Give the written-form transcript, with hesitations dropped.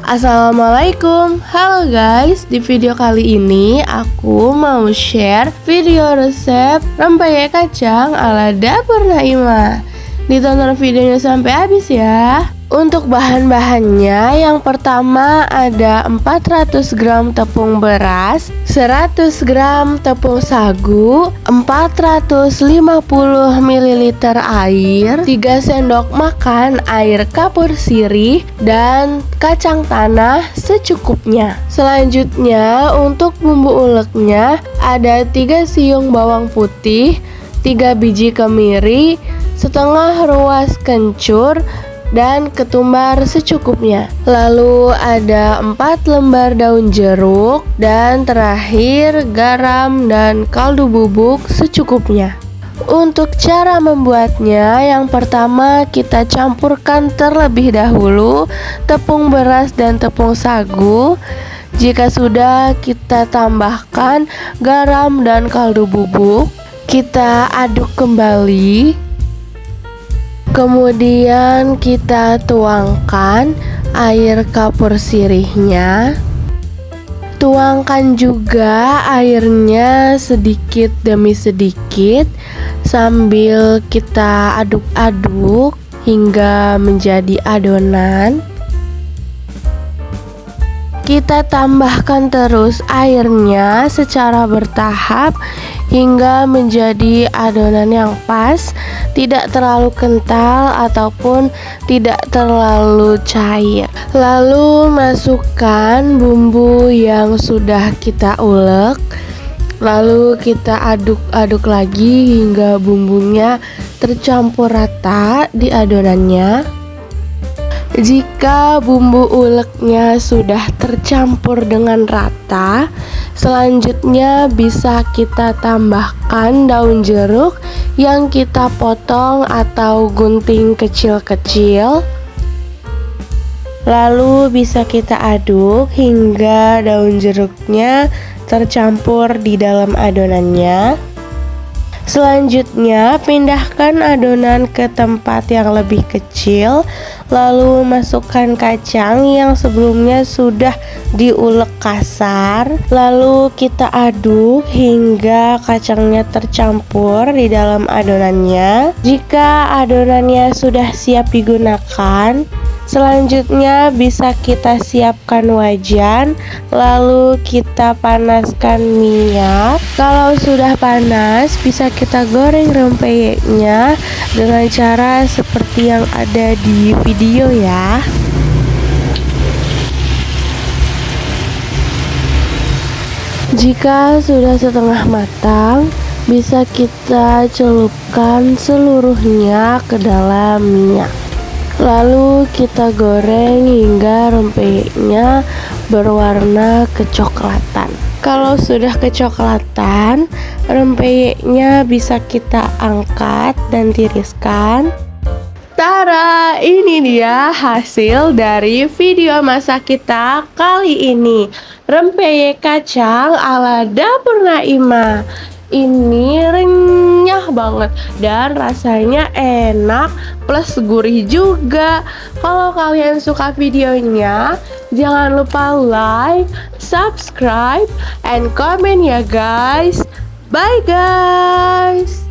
Assalamualaikum, halo guys. Di video kali ini aku mau share video resep rempeyek kacang ala dapur Naimah. Ditonton videonya sampai habis ya. Untuk bahan-bahannya, yang pertama ada 400 gram tepung beras, 100 gram tepung sagu, 450 ml air, 3 sendok makan air kapur sirih, dan kacang tanah secukupnya. Selanjutnya untuk bumbu uleknya ada 3 siung bawang putih, 3 biji kemiri, setengah ruas kencur, dan ketumbar secukupnya. Lalu ada 4 lembar daun jeruk, dan terakhir garam dan kaldu bubuk secukupnya. Untuk cara membuatnya, yang pertama kita campurkan terlebih dahulu tepung beras dan tepung sagu. Jika sudah, kita tambahkan garam dan kaldu bubuk. Kita aduk kembali. Kemudian kita tuangkan air kapur sirihnya. Tuangkan juga airnya sedikit demi sedikit sambil kita aduk-aduk hingga menjadi adonan. Kita tambahkan terus airnya secara bertahap hingga menjadi adonan yang pas, tidak terlalu kental ataupun tidak terlalu cair. Lalu masukkan bumbu yang sudah kita ulek. Lalu kita aduk-aduk lagi hingga bumbunya tercampur rata di adonannya. Jika bumbu uleknya sudah tercampur dengan rata, selanjutnya bisa kita tambahkan daun jeruk yang kita potong atau gunting kecil-kecil. Lalu bisa kita aduk hingga daun jeruknya tercampur di dalam adonannya. Selanjutnya, pindahkan adonan ke tempat yang lebih kecil. Lalu masukkan kacang yang sebelumnya sudah diulek kasar. Lalu kita aduk hingga kacangnya tercampur di dalam adonannya. Jika adonannya sudah siap digunakan, selanjutnya bisa kita siapkan wajan. Lalu kita panaskan minyak. Kalau sudah panas, bisa kita goreng rempeyeknya dengan cara seperti yang ada di video ya. Jika sudah setengah matang, bisa kita celupkan seluruhnya ke dalam minyak. Lalu kita goreng hingga rempeyeknya berwarna kecoklatan. Kalau sudah kecoklatan, rempeyeknya bisa kita angkat dan tiriskan. Tara, ini dia hasil dari video masak kita kali ini. Rempeyek kacang ala dapur Naimah. Ini renyah banget dan rasanya enak plus gurih juga. Kalau kalian suka videonya, jangan lupa like, subscribe, and comment ya guys. Bye guys.